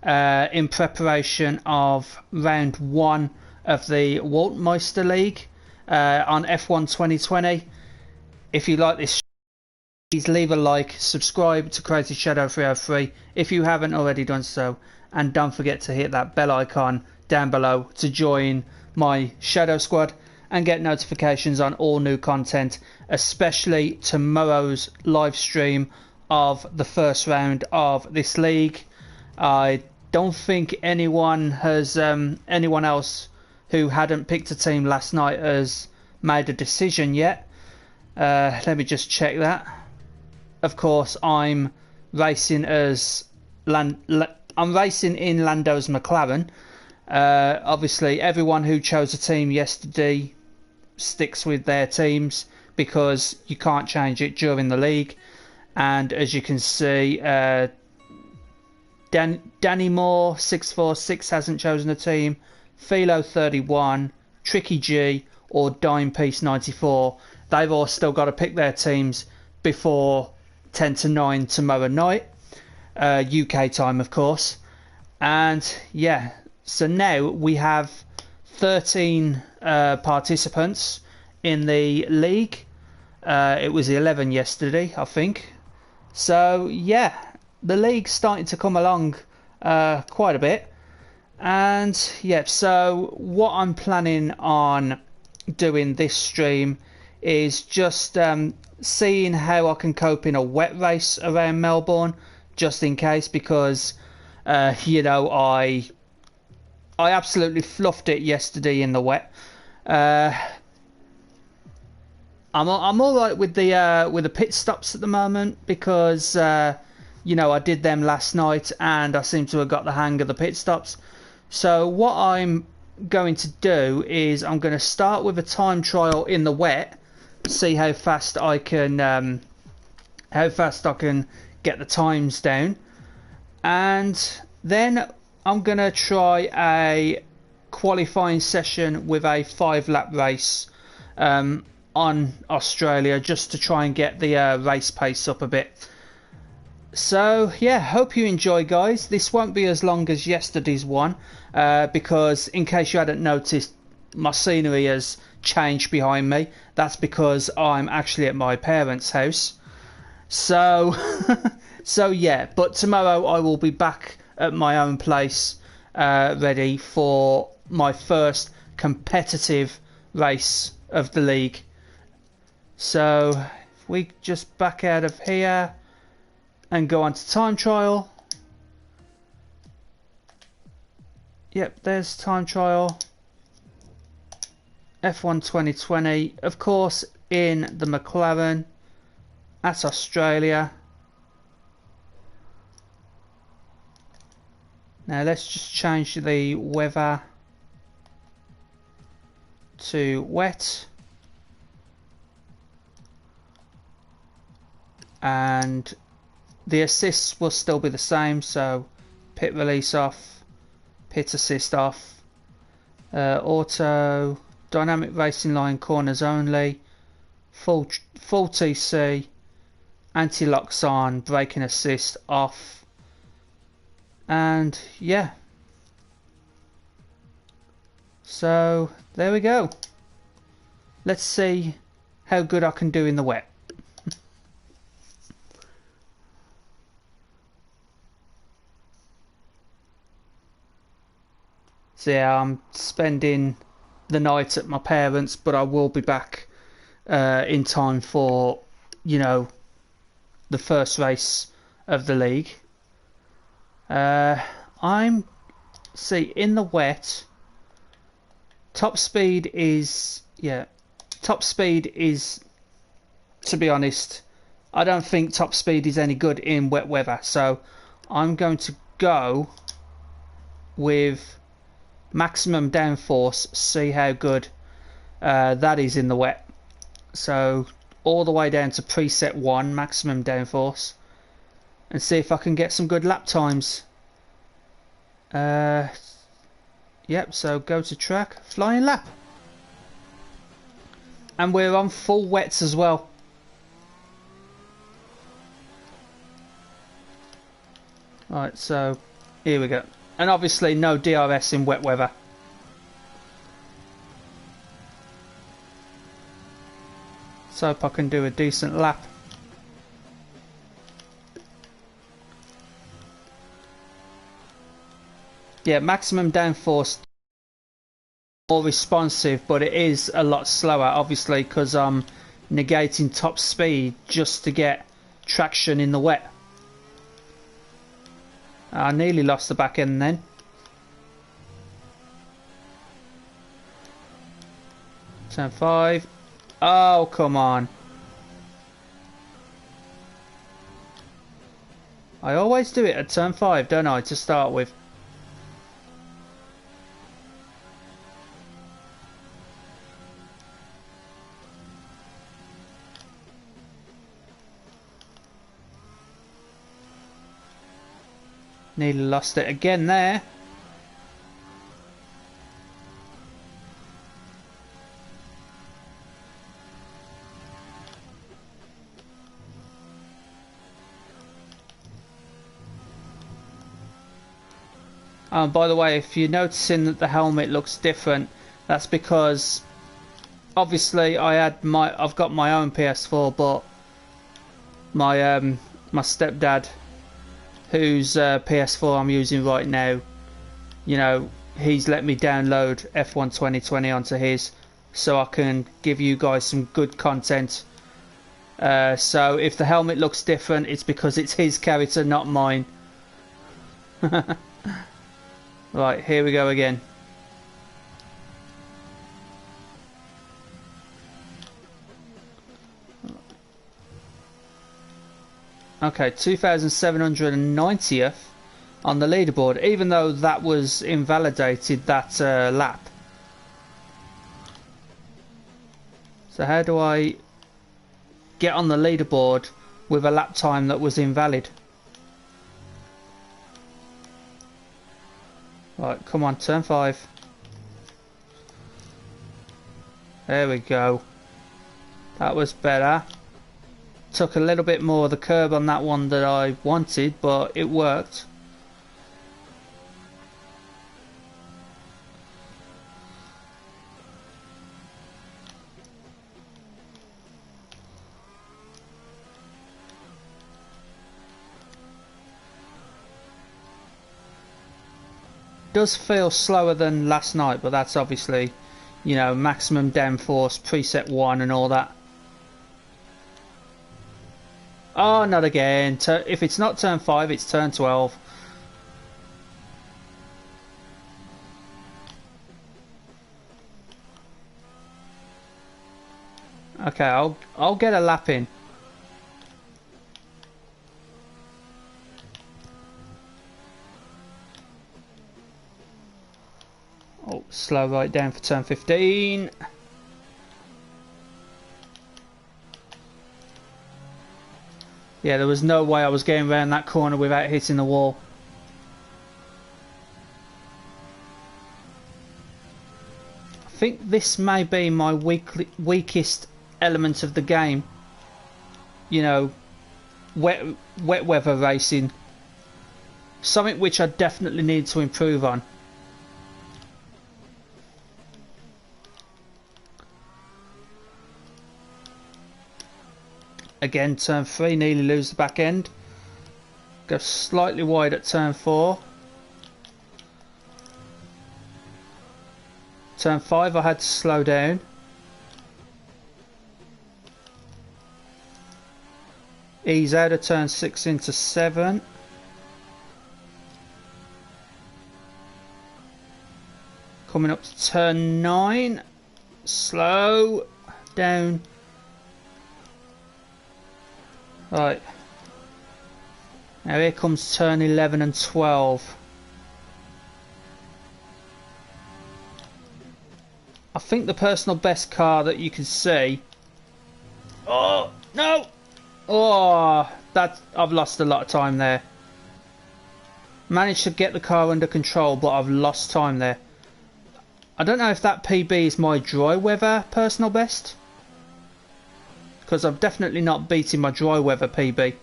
in preparation of round 1 of the Waltmeister League on F1 2020. If you like this, please leave a like, subscribe to Crazy Shadow 303 if you haven't already done so, and don't forget to hit that bell icon down below to join my Shadow Squad and get notifications on all new content, especially tomorrow's live stream of the first round of this league. I don't think anyone else who hadn't picked a team last night has made a decision yet. Let me just check that. Of course, I'm racing I'm racing in Lando's McLaren. Obviously, everyone who chose a team yesterday sticks with their teams because you can't change it during the league. And as you can see, Danny Moore 646 hasn't chosen a team. Philo 31, Tricky G, or Dime Piece 94. They've all still got to pick their teams before 10 to 9 tomorrow night, UK time, of course. And yeah, so now we have 13 participants in the league. It was 11 yesterday, I think. So yeah, the league's starting to come along quite a bit. And yeah, so what I'm planning on doing this stream is just seeing how I can cope in a wet race around Melbourne, just in case, because you know, I absolutely fluffed it yesterday in the wet. I'm all right with the pit stops at the moment because you know, I did them last night and I seem to have got the hang of the pit stops. So what I'm going to do is I'm going to start with a time trial in the wet, see how fast I can get the times down, and then I'm going to try a qualifying session with a 5-lap race on Australia, just to try and get the race pace up a bit. So yeah, hope you enjoy, guys. This won't be as long as yesterday's one, because in case you hadn't noticed, my scenery has changed behind me. That's because I'm actually at my parents' house. So so yeah, but tomorrow I will be back at my own place, ready for my first competitive race of the league. So if we just back out of here and go on to time trial. Yep, there's time trial. F1 2020, of course, in the McLaren at Australia. Now let's just change the weather to wet. And the assists will still be the same, so pit release off, pit assist off, auto, dynamic racing line corners only, full TC, anti-locks on, braking assist off, and yeah. So there we go. Let's see how good I can do in the wet. So yeah, I'm spending the night at my parents', but I will be back in time for, you know, the first race of the league. I'm in the wet. Top speed is, to be honest, I don't think top speed is any good in wet weather. So I'm going to go with maximum downforce, see how good that is in the wet. So all the way down to preset 1 maximum downforce, and see if I can get some good lap times. Yep, so go to track, flying lap, and we're on full wets as well. Right, so here we go. And obviously no DRS in wet weather. So hope I can do a decent lap. Yeah, maximum downforce, more responsive, but it is a lot slower, obviously, because I'm negating top speed just to get traction in the wet. I nearly lost the back end then. Turn 5. Oh, come on. I always do it at turn 5, don't I, to start with? Nearly lost it again there. By the way, if you're noticing that the helmet looks different, that's because obviously I've got my own PS4, but my stepdad, whose PS4 I'm using right now, you know, he's let me download F1 2020 onto his, so I can give you guys some good content. So if the helmet looks different, it's because it's his character, not mine. Right, here we go again. Okay, 2790th on the leaderboard, even though that was invalidated, that lap. So how do I get on the leaderboard with a lap time that was invalid? Right, come on, turn 5. There we go. That was better. Took a little bit more of the curb on that one that I wanted, but it worked. Does feel slower than last night, but that's obviously, you know, maximum downforce, preset 1 and all that. Oh, not again. If it's not turn 5, it's turn 12. Okay, I'll get a lap in. Oh, slow right down for turn 15. Yeah, there was no way I was getting around that corner without hitting the wall. I think this may be my weakest element of the game. You know, wet weather racing. Something which I definitely need to improve on. Again, turn 3, nearly lose the back end. Go slightly wide at turn 4. Turn 5, I had to slow down. Ease out of turn 6 into 7. Coming up to turn 9. Slow down. Right. Now here comes turn 11 and 12. I think the personal best car that you can see. Oh, no! Oh, I've lost a lot of time there. Managed to get the car under control, but I've lost time there. I don't know if that PB is my dry weather personal best, because I've definitely not beaten my dry weather PB.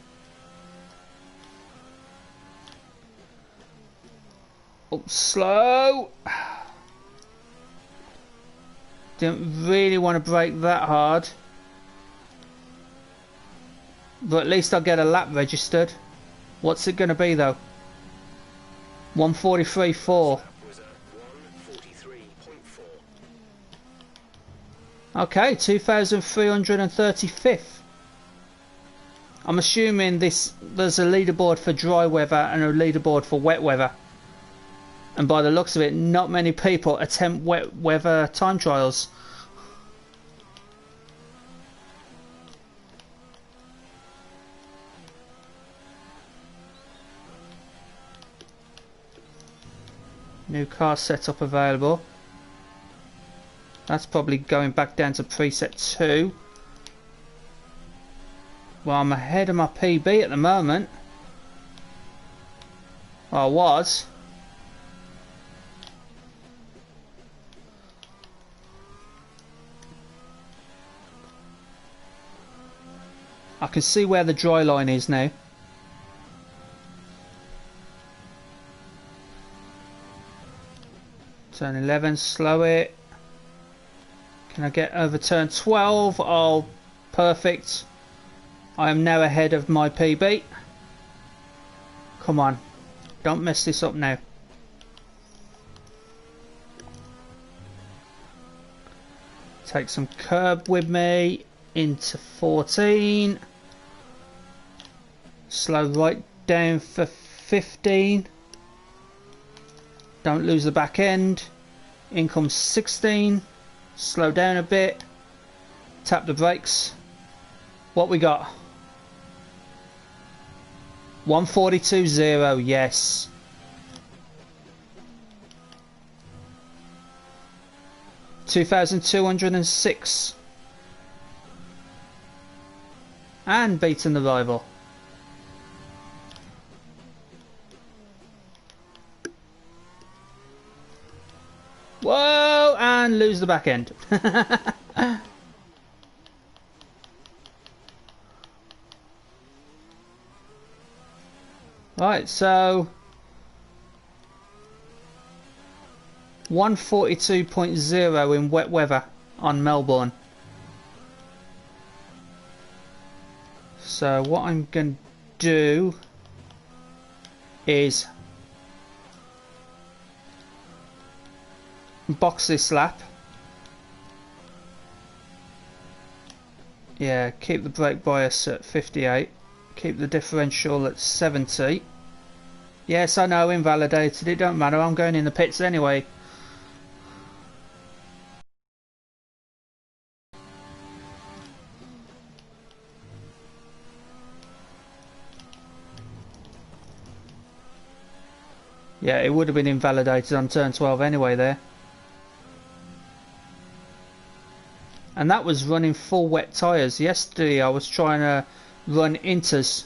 Up slow. Didn't really want to brake that hard. But at least I'll get a lap registered. What's it going to be though? 1:43.4. Okay, 2,335th. I'm assuming there's a leaderboard for dry weather and a leaderboard for wet weather. And by the looks of it, not many people attempt wet weather time trials. New car setup available. That's probably going back down to preset 2. Well, I'm ahead of my PB at the moment. Well, I was. I can see where the dry line is now. Turn 11, slow it. Can I get over turn 12? Oh, perfect. I am now ahead of my PB. Come on. Don't mess this up now. Take some curb with me into 14. Slow right down for 15. Don't lose the back end. In comes 16. Slow down a bit. Tap the brakes. What we got? 1:42.0. Yes. $2,206. And beaten the rival. Whoa! And lose the back end. Right, so 1:42.0 in wet weather on Melbourne. So what I'm going to do is box this lap. Yeah, keep the brake bias at 58. Keep the differential at 70. Yes, I know, invalidated. It don't matter. I'm going in the pits anyway. Yeah, it would have been invalidated on turn 12 anyway there. And that was running full wet tyres. Yesterday I was trying to run inters.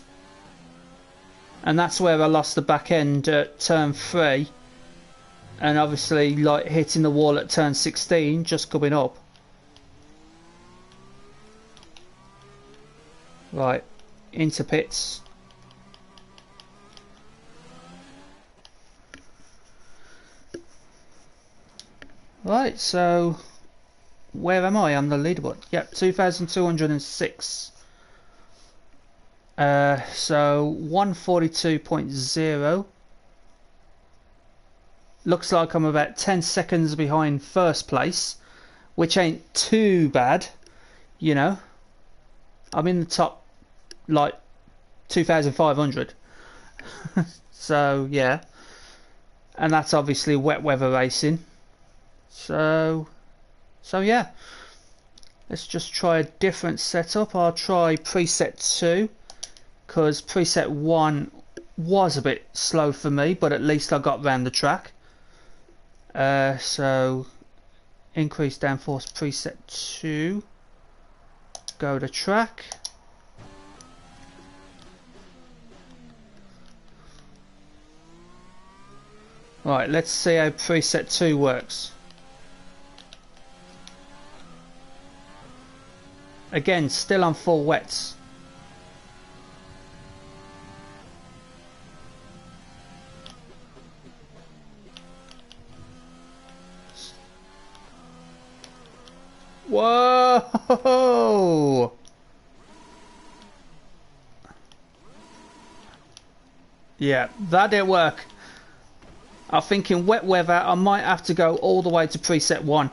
And that's where I lost the back end at turn 3. And obviously like hitting the wall at turn 16, just coming up. Right, into pits. Right, so where am I on the leaderboard? Yep, 2,206. So 1:42.0. Looks like I'm about 10 seconds behind first place, which ain't too bad, you know. I'm in the top like 2,500. So yeah, and that's obviously wet weather racing. So yeah, let's just try a different setup. I'll try preset 2 because preset 1 was a bit slow for me, but at least I got round the track. So increase downforce preset 2, go to track. Right, let's see how preset 2 works. Again, still on full wets. Whoa! Yeah, that didn't work. I think in wet weather I might have to go all the way to preset 1.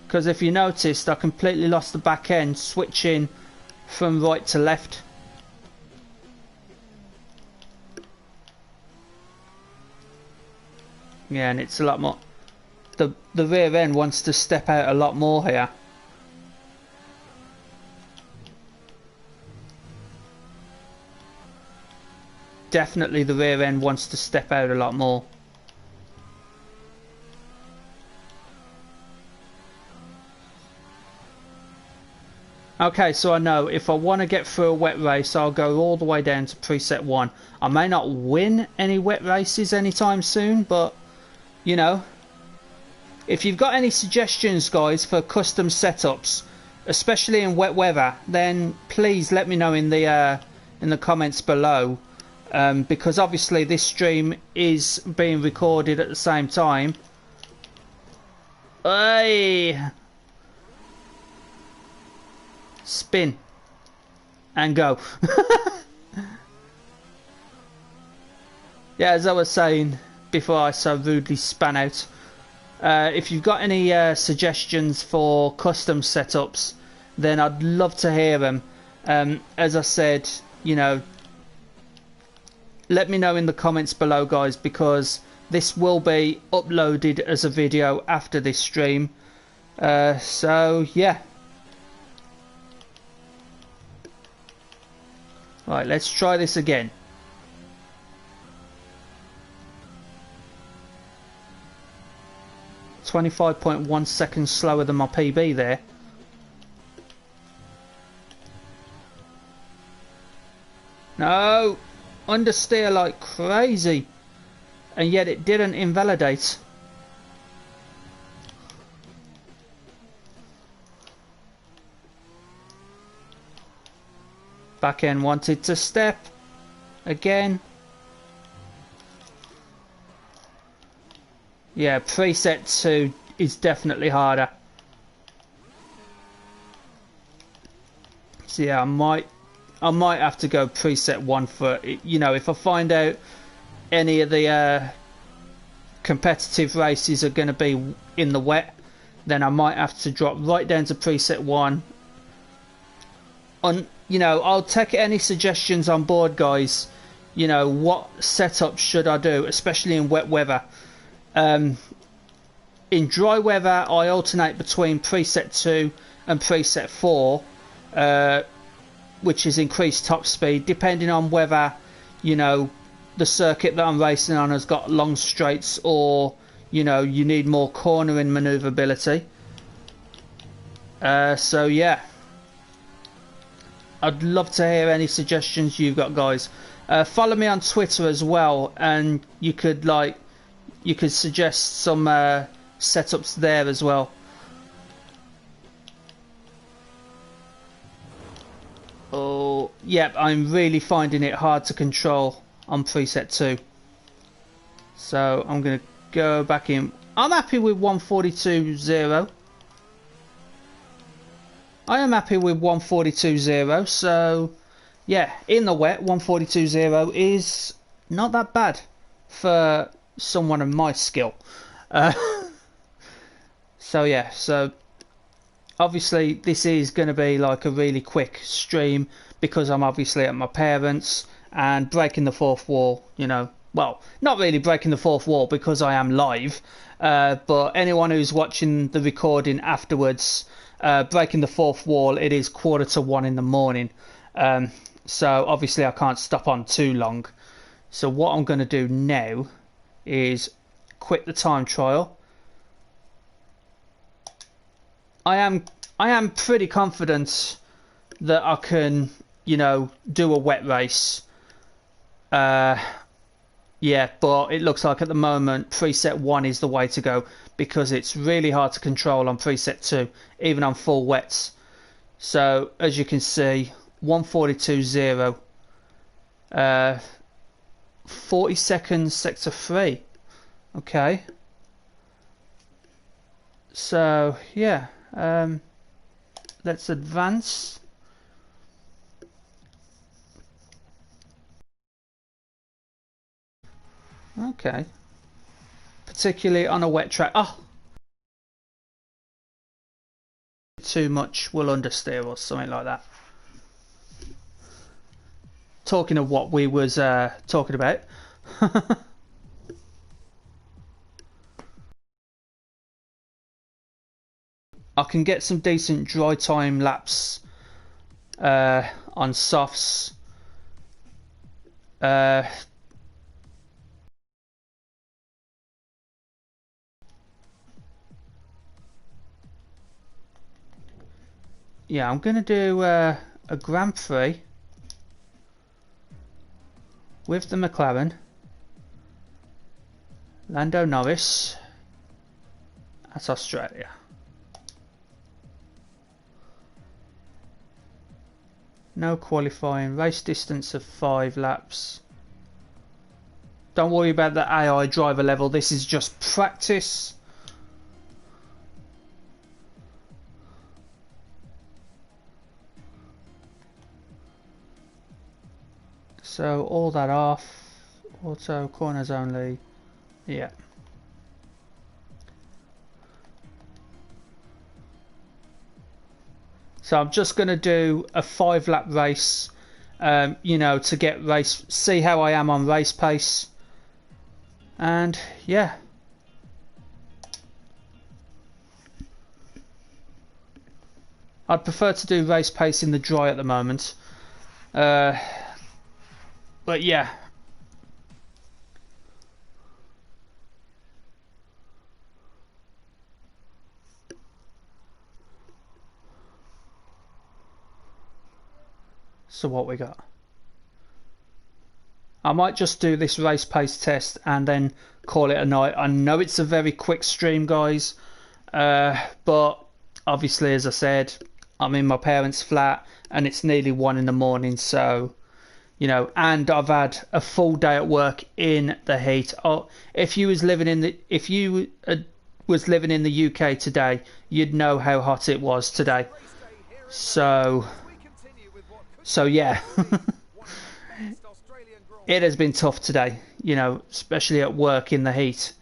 Because if you noticed, I completely lost the back end switching from right to left. Yeah, and it's a lot more... The rear end wants to step out a lot more here. Definitely the rear end wants to step out a lot more. Okay, so I know if I want to get through a wet race, I'll go all the way down to preset 1. I may not win any wet races anytime soon, but, you know, if you've got any suggestions, guys, for custom setups, especially in wet weather, then please let me know in the comments below, because obviously this stream is being recorded at the same time. Hey! Spin and go. Yeah, as I was saying before I so rudely span out, if you've got any suggestions for custom setups, then I'd love to hear them. As I said, you know, let me know in the comments below, guys, because this will be uploaded as a video after this stream. So yeah. Right, let's try this again. .1 seconds slower than my PB there. No! Understeer like crazy. And yet it didn't invalidate. Back end wanted to step again. Yeah, preset 2 is definitely harder. So yeah, I might have to go preset 1 for, you know, if I find out any of the competitive races are going to be in the wet, then I might have to drop right down to preset 1. You know, I'll take any suggestions on board, guys. You know, what setup should I do, especially in wet weather. In dry weather, I alternate between preset 2 and preset 4, which is increased top speed, depending on whether, you know, the circuit that I'm racing on has got long straights, or, you know, you need more cornering manoeuvrability. So yeah. I'd love to hear any suggestions you've got, guys. Follow me on Twitter as well, and you could suggest some setups there as well. Oh, yep, I'm really finding it hard to control on preset 2. So I'm going to go back in. I'm happy with 142.0. I am happy with 142.0, so yeah, in the wet, 142.0 is not that bad for someone of my skill. So yeah, so obviously this is going to be like a really quick stream because I'm obviously at my parents' and breaking the fourth wall, you know. Well, not really breaking the fourth wall because I am live, but anyone who's watching the recording afterwards, breaking the fourth wall, it is 1:45 in the morning. So obviously I can't stop on too long. So what I'm going to do now is quit the time trial. I am pretty confident that I can, you know, do a wet race. Yeah, but it looks like at the moment preset 1 is the way to go because it's really hard to control on preset 2, even on full wets. So as you can see, 142.0, 40 seconds sector 3. Okay. So yeah, let's advance. Okay. Particularly on a wet track. Oh! Too much will understeer or something like that. Talking of what we was talking about. I can get some decent dry time laps on softs. Yeah, I'm going to do a Grand Prix with the McLaren. Lando Norris. That's Australia. No qualifying. Race distance of 5 laps. Don't worry about the AI driver level. This is just practice. So all that off. Auto corners only. Yeah. So I'm just going to do a 5-lap race, you know, to get see how I am on race pace. And yeah. I'd prefer to do race pace in the dry at the moment. But yeah. So what we got? I might just do this race pace test and then call it a night. I know it's a very quick stream, guys, but obviously, as I said, I'm in my parents' flat and it's nearly 1 in the morning, so you know, and I've had a full day at work in the heat. Oh, if you was living in the UK today, you'd know how hot it was today. So yeah. It has been tough today, you know, especially at work in the heat.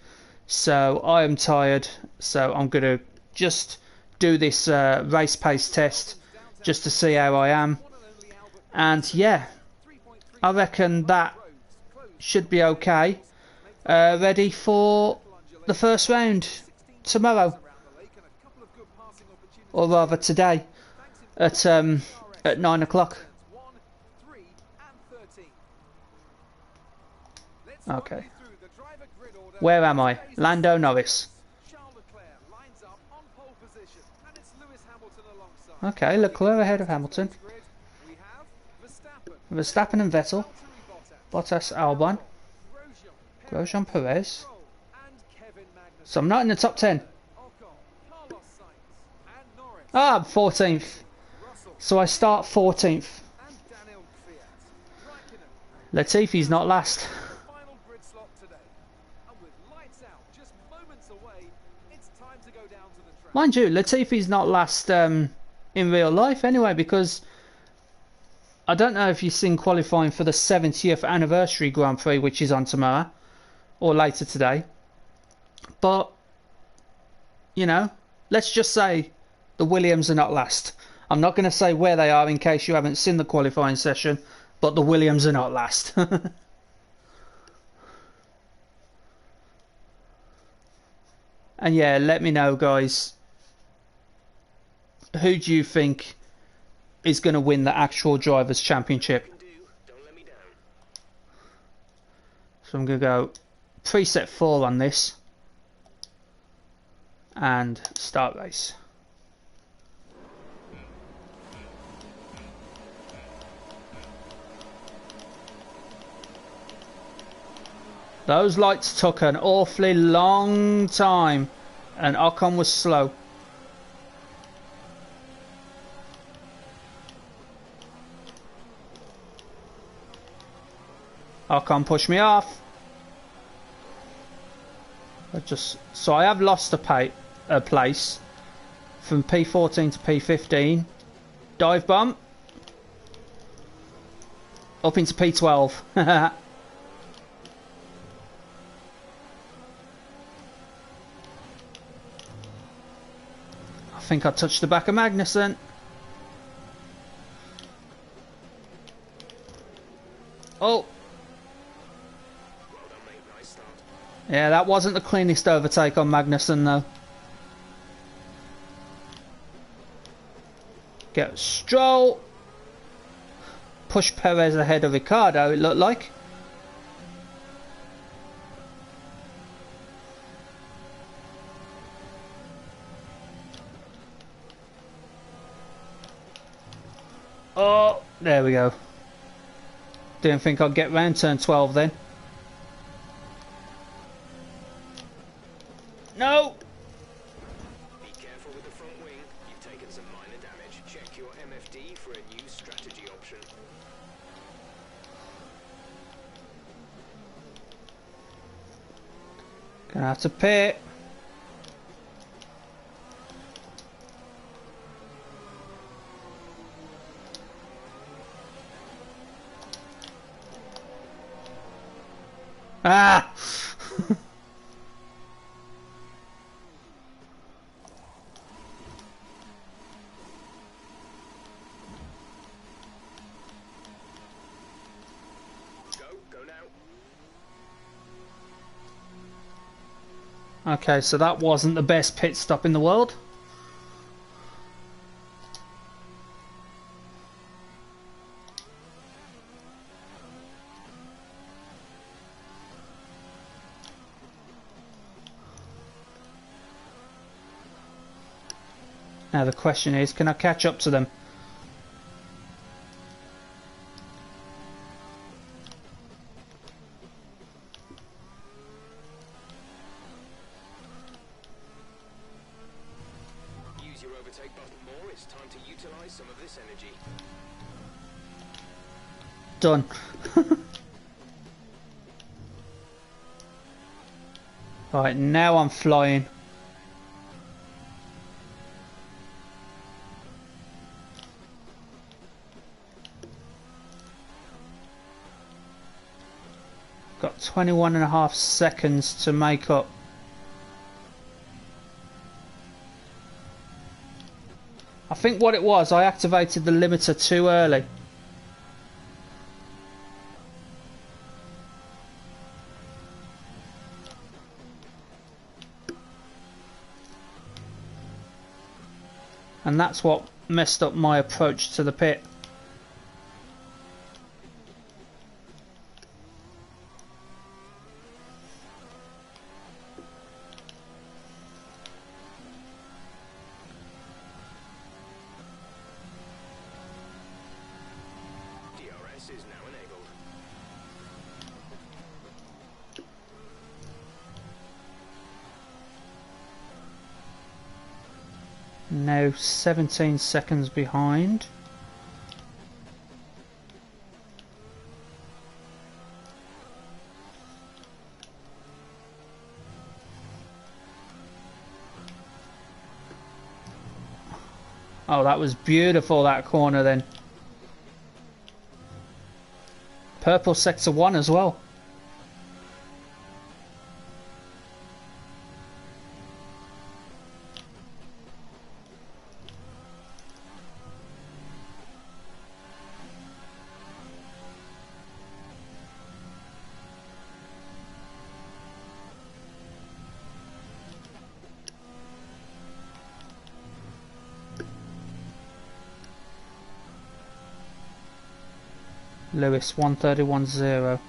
So I am tired, so I'm going to just do this race pace test just to see how I am. And yeah, I reckon that should be okay. Ready for the first round tomorrow, or rather today at 9 o'clock. Okay. Where am I? Lando Norris. Okay, Leclerc ahead of Hamilton. Verstappen and Vettel. Bottas, Albon. Grosjean, Perez. So I'm not in the top 10. Ah, I'm 14th. So I start 14th. Latifi's not last. Mind you, Latifi's not last in real life anyway, because I don't know if you've seen qualifying for the 70th anniversary Grand Prix, which is on tomorrow or later today. But, you know, let's just say the Williams are not last. I'm not going to say where they are in case you haven't seen the qualifying session, but the Williams are not last. And yeah, let me know, guys. Who do you think is going to win the actual Drivers' Championship? So I'm going to go preset 4 on this. And start race. Those lights took an awfully long time. And Ocon was slow. Ocon pushed me off. So I have lost a pace. place from P14 to P15. Dive bump. Up into P12. I think I touched the back of Magnussen. Oh. Yeah, that wasn't the cleanest overtake on Magnussen though. Get Stroll. Push Perez ahead of Ricardo, it looked like. Oh, there we go. Didn't think I'd get round turn 12 then. No! Be careful with the front wing. You've taken some minor damage. Check your MFD for a new strategy option. Gonna have to pit. Ah! Go now. Okay, so that wasn't the best pit stop in the world. Now the question is, can I catch up to them? Use your overtake button more. It's time to utilize some of this energy. Done. Right, now I'm flying. Got 21.5 seconds to make up. I think what it was, I activated the limiter too early. And that's what messed up my approach to the pit. DRS is now enabled. Now 17 seconds behind. Oh, that was beautiful, that corner then. Purple sector 1 as well. Lewis 131.0.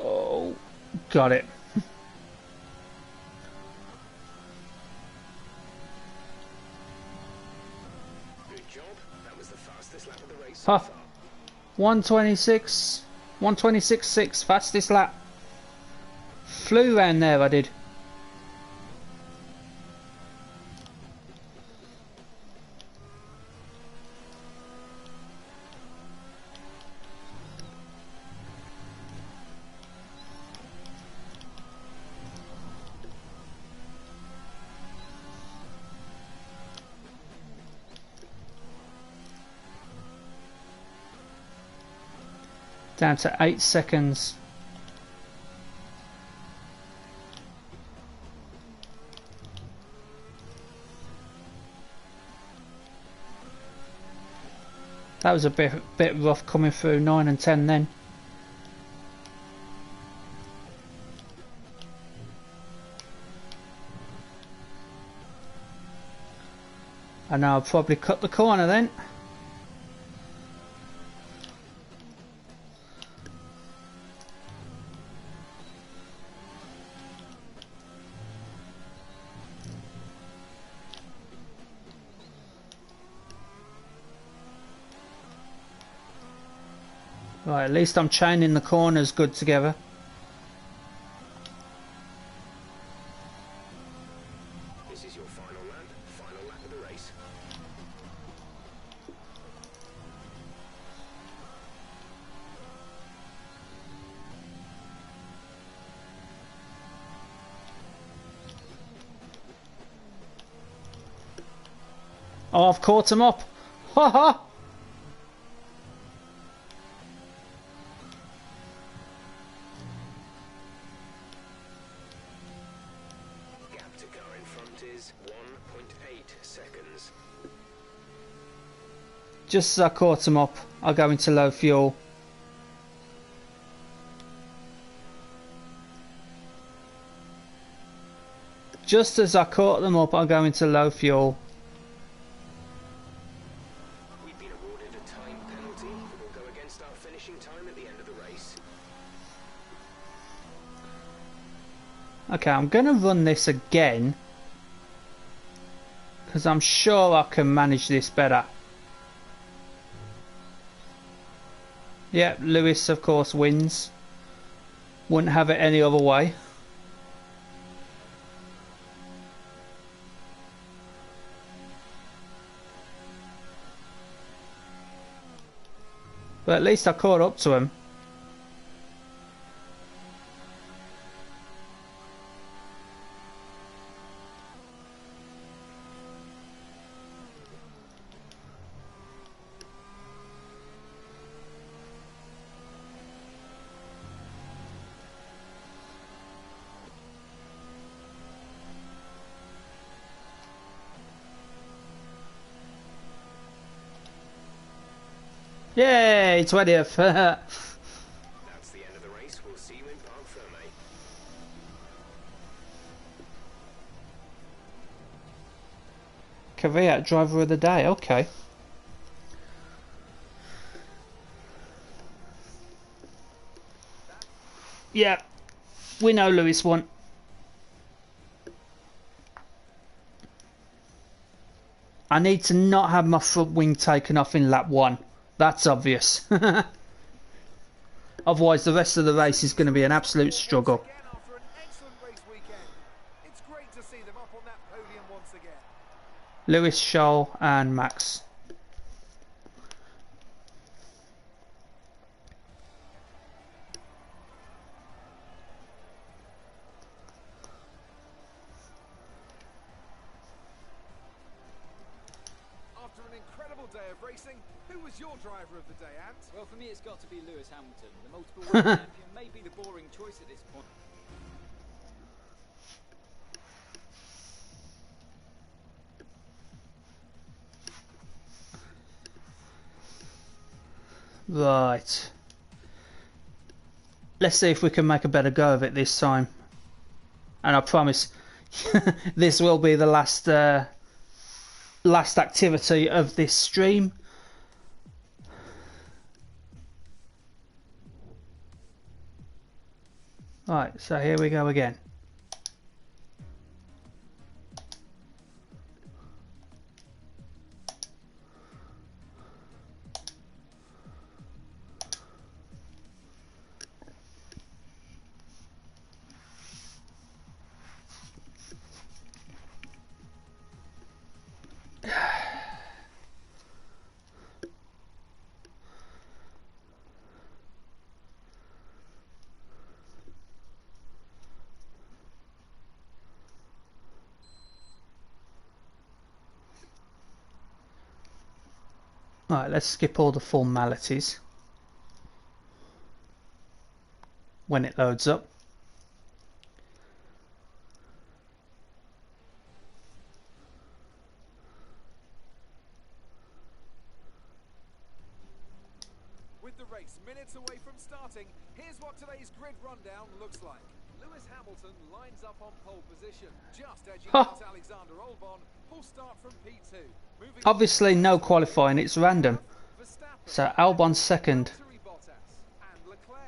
Oh, got it. Good job. That was the fastest lap of the race. Huh. 126.6, fastest lap. Flew round there, I did. Down to 8 seconds. That was a bit rough coming through 9 and 10 then. And now I'll probably cut the corner then. Right, at least I'm chaining the corners good together. This is your final lap of the race. Oh, I've caught him up. Ha ha! Gap to car in front is 1.8 seconds. Just as I caught him up, I'll go into low fuel. Just as I caught them up, I'll go into low fuel. We've been awarded a time penalty that will go against our finishing time at the end of the race. Okay, I'm going to run this again, because I'm sure I can manage this better. Yep, Lewis of course wins. Wouldn't have it any other way. But at least I caught up to him. Yay, 20th. That's the end of the race. We'll see you in Parc Fermé. Kvyat driver of the day, okay. Yeah, we know Lewis won. I need to not have my front wing taken off in lap 1. That's obvious. Otherwise the rest of the race is going to be an absolute struggle. After an excellent race weekend, it's great to see them up on that podium once again. Lewis, Scholl and Max. After an incredible day of racing, who was your driver of the day, Ant? Well, for me, it's got to be Lewis Hamilton. The multiple world champion may be the boring choice at this point. Right. Let's see if we can make a better go of it this time. And I promise this will be the last last activity of this stream. Right, so here we go again. Right, let's skip all the formalities. when it loads up. With the race minutes away from starting, here's what today's grid rundown looks like. Lewis Hamilton lines up on pole position, just edging out Alexander Albon. Full start from P2. Moving Obviously no qualifying, it's random. Verstappen, So Albon's second. Valtteri Bottas, and Leclerc,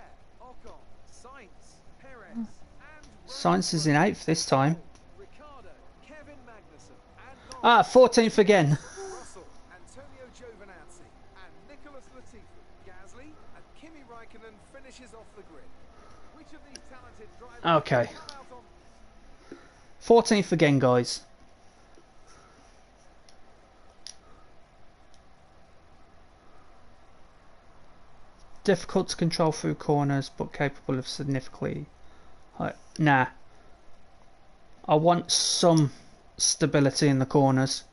Ocon, Sainz, Perez, and Sainz is in 8th this time. Ricciardo, Kevin Magnussen, and 14th again. Russell, Antonio Giovinazzi, and Nicholas Latifi. Gasly and Kimi Raikkonen finishes off the grid. Which of these talented drivers Okay. come out on 14th again, guys. Difficult to control through corners, but capable of significantly... Nah. I want some stability in the corners.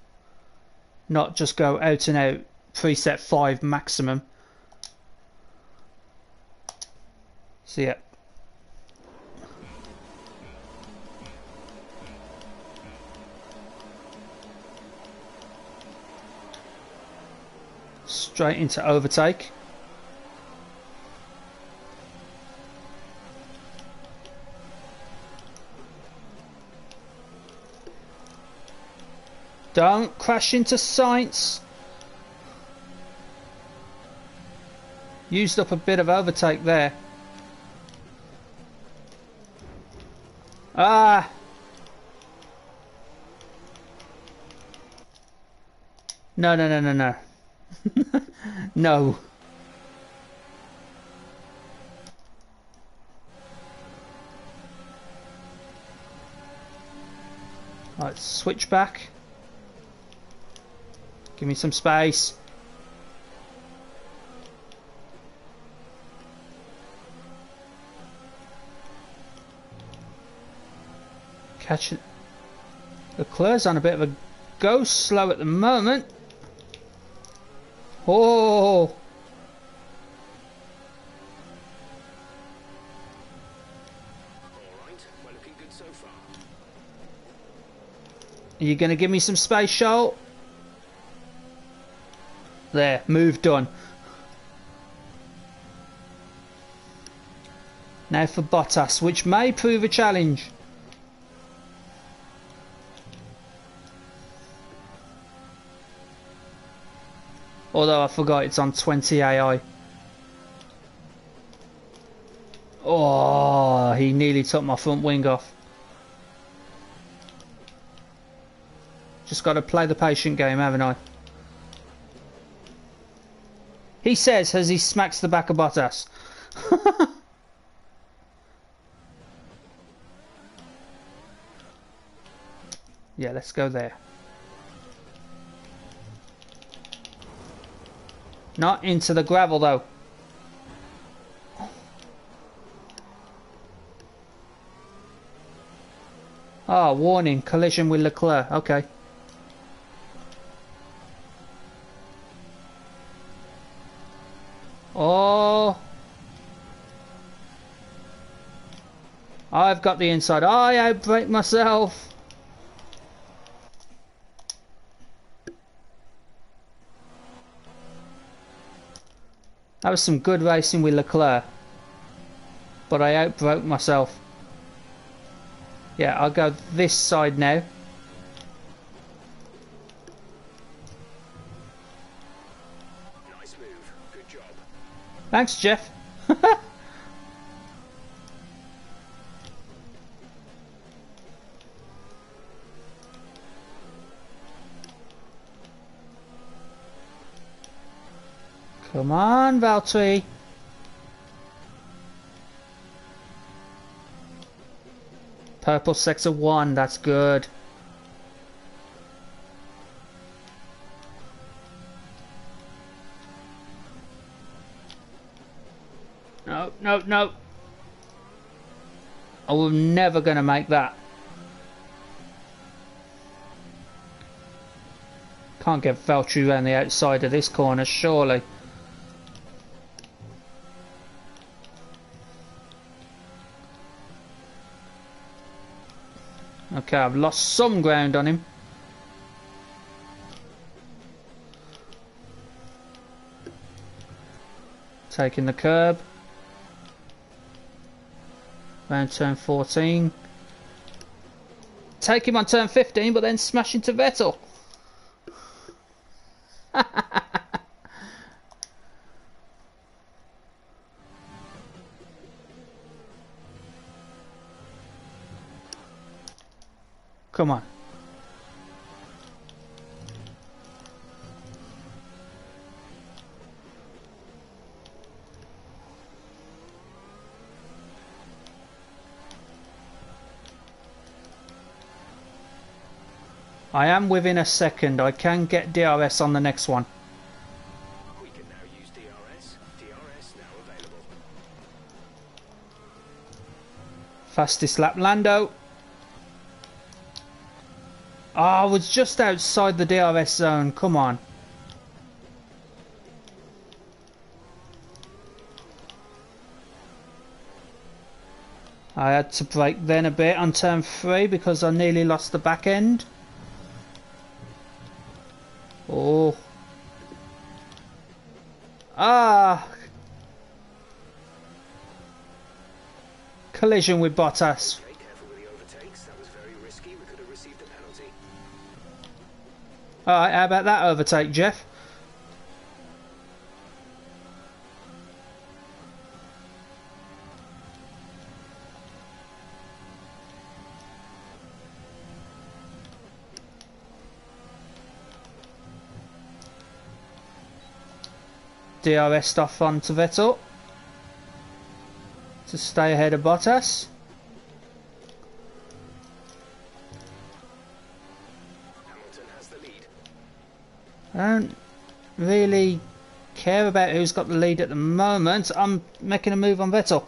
Not just go out and out, preset 5 maximum. So yeah. Straight into overtake. Don't crash into Sainz. Used up a bit of overtake there. Ah! No, no, no, no, no. No. Right, switch back. Give me some space. Catch it. Leclerc's on a bit of a go slow at the moment. Oh! All right, we're looking good so far. Are you going to give me some space, Shoal? There, move done. Now for Bottas, which may prove a challenge. Although I forgot it's on 20 AI. Oh, he nearly took my front wing off. Just got to play the patient game, haven't I? He says as he smacks the back of Bottas. Yeah, let's go there. Not into the gravel though. Ah, warning, collision with Leclerc. Okay. Oh. I've got the inside. I outbrake myself. That was some good racing with Leclerc. But I outbroke myself. Yeah, I'll go this side now. Nice move. Good job. Thanks, Jeff. Come on, Valtteri. Purple sector 1, that's good. No, no, no. I was never going to make that. Can't get Valtteri around the outside of this corner, surely. Okay, I've lost some ground on him. Taking the curb. Round turn 14. Take him on turn 15, but then smash into Vettel. Come on. I am within a second. I can get DRS on the next one. We can now use DRS. DRS now available. Fastest lap, Lando. Oh, I was just outside the DRS zone. Come on. I had to brake then a bit on turn 3 because I nearly lost the back end. Oh. Ah. Collision with Bottas. Okay, careful with the overtakes. That was very risky. We could have received a penalty. Alright, how about that overtake, Jeff? DRS off onto Vettel to stay ahead of Bottas. Hamilton has the lead. I don't really care about who's got the lead at the moment. I'm making a move on Vettel.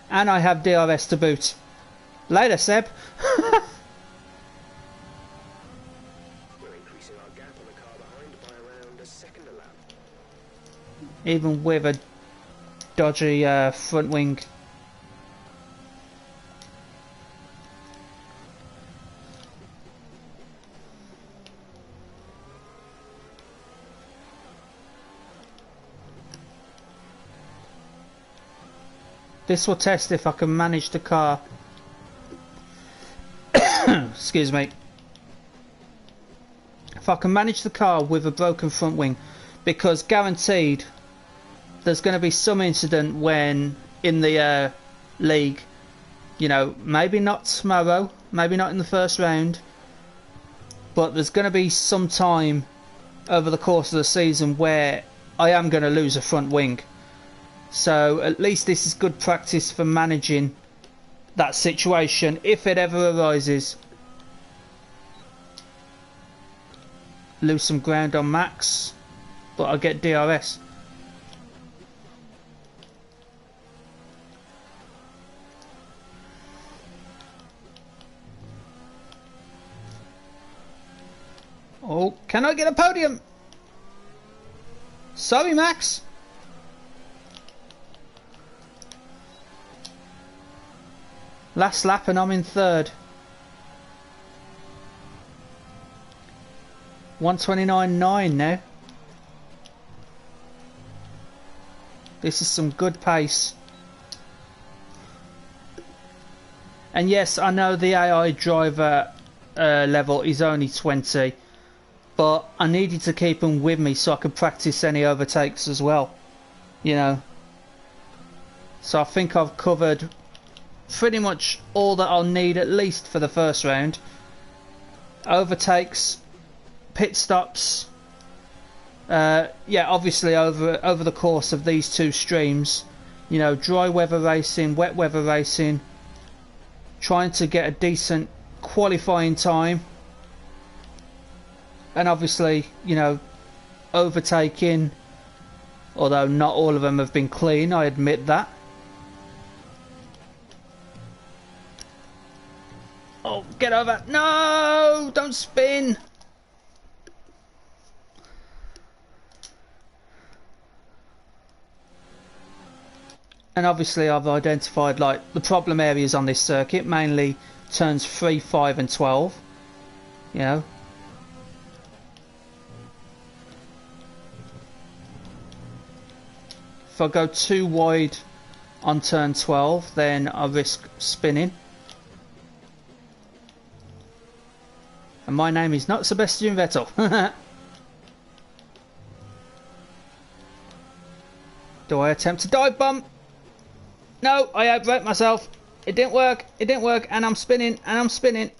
And I have DRS to boot. Later, Seb. Even with a dodgy front wing. This will test if I can manage the car. Excuse me. If I can manage the car with a broken front wing, because guaranteed there's going to be some incident when in the league, you know, maybe not tomorrow, maybe not in the first round, but there's going to be some time over the course of the season where I am going to lose a front wing. So at least this is good practice for managing that situation if it ever arises. Lose some ground on Max, but I'll get DRS. Oh, can I get a podium? Sorry, Max. Last lap and I'm in third. 1:29.9 now. This is some good pace. And yes, I know the AI driver level is only 20. But I needed to keep them with me so I could practice any overtakes as well. You know. So I think I've covered pretty much all that I'll need at least for the first round. Overtakes, pit stops. Yeah, obviously over the course of these two streams, you know, dry weather racing, wet weather racing, trying to get a decent qualifying time. And obviously, you know, overtaking, although not all of them have been clean, I admit that. Oh, get over. No, don't spin. And obviously I've identified like the problem areas on this circuit, mainly turns 3, 5 and 12. You know. If I go too wide on turn 12, then I risk spinning. And my name is not Sebastian Vettel. Do I attempt to dive bomb? No, I outbraked myself. It didn't work. It didn't work. And I'm spinning. And I'm spinning.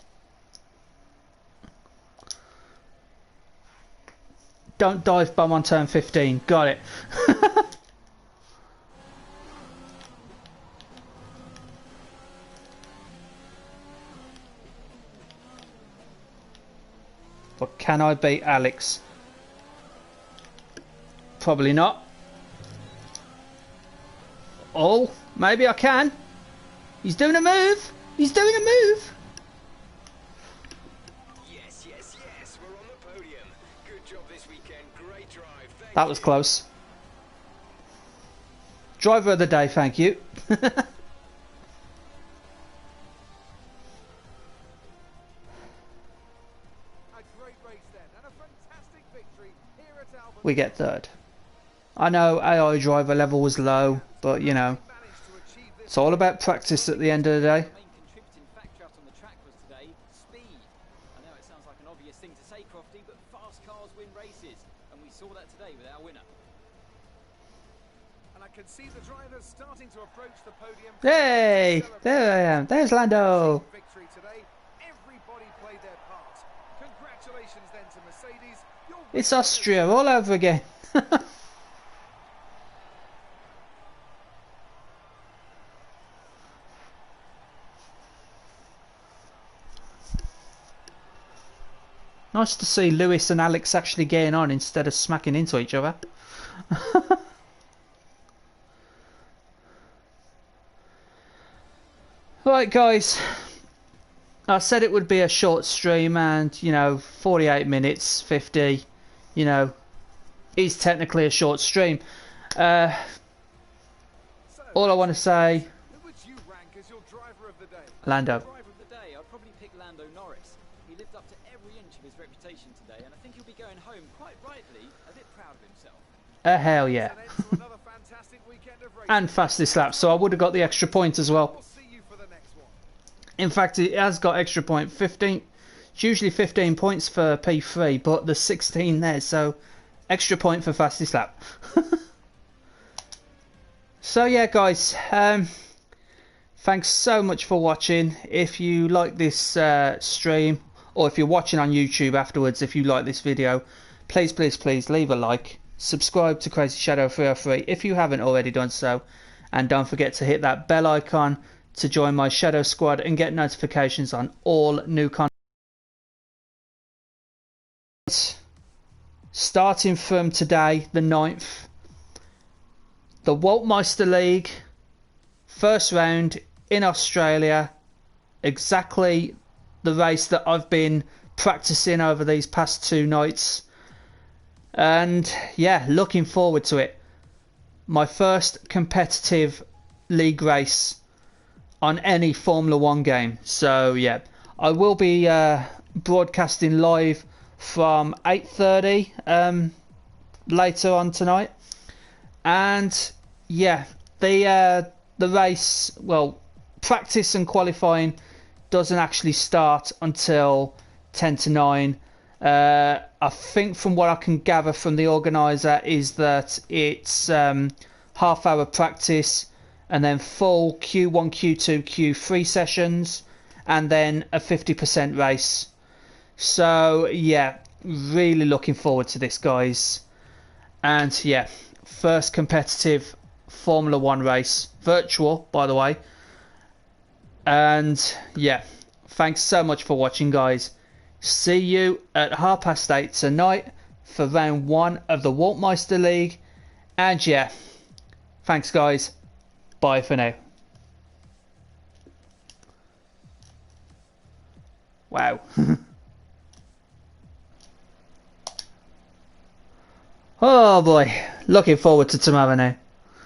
Don't dive bomb on turn 15. Got it. But can I beat Alex? Probably not. Oh, maybe I can. He's doing a move. He's doing a move. Yes, yes, yes. We're on the podium. Good job this weekend. Great drive. Thank That was you. close. Driver of the day, thank you. A great race then, and a fantastic victory here at Albon. We get third. I know AI driver level was low, but you know, Managed to achieve this. it's all about practice at the end of the day. The main contributing factor out on the track was today speed. I know it sounds like an obvious thing to say, Crofty, but fast cars win races, and we saw that today with our winner. And I can see the drivers starting to approach the podium. Hey, there I am. There's Lando. Victory today. Everybody played their part. Congratulations then to Mercedes. Your It's Austria all over again. Nice to see Lewis and Alex actually getting on instead of smacking into each other. Right guys, I said it would be a short stream, and you know, 48 minutes, 50, you know, is technically a short stream. All I want to say, Who would you rank as your driver of the day? Lando. Driver of the day, I'd probably pick Lando Norris. He lived up to every inch of his reputation today, and I think he'll be going home, quite rightly, a bit proud of himself. Hell yeah. An end to another fantastic weekend of racing. And fastest lap, so I would have got the extra point as well. We'll see you for the next one. In fact, it has got extra point. 15. It's usually 15 points for P3, but there's 16 there, so extra point for fastest lap. So yeah, guys, thanks so much for watching. If you like this stream, or if you're watching on YouTube afterwards, if you like this video, please, please, please leave a like. Subscribe to Crazy Shadow 303 if you haven't already done so, and don't forget to hit that bell icon to join my Shadow Squad and get notifications on all new content. Starting from today, the 9th, the Waltmeister League, first round in Australia, exactly the race that I've been practicing over these past 2 nights. And yeah, looking forward to it. My first competitive league race on any Formula 1 game. So yeah, I will be broadcasting live from 8:30 later on tonight. And yeah, the race, well, practice and qualifying doesn't actually start until 10 to 9. I think from what I can gather from the organiser is that it's half-hour practice and then full Q1, Q2, Q3 sessions, and then a 50% race. So yeah, really looking forward to this, guys. And yeah, first competitive Formula 1 race, virtual by the way. And yeah, thanks so much for watching, guys. See you at 8:30 tonight for round 1 of the Waltmeister League. And yeah, thanks guys, bye for now. Wow. Oh boy, looking forward to tomorrow now.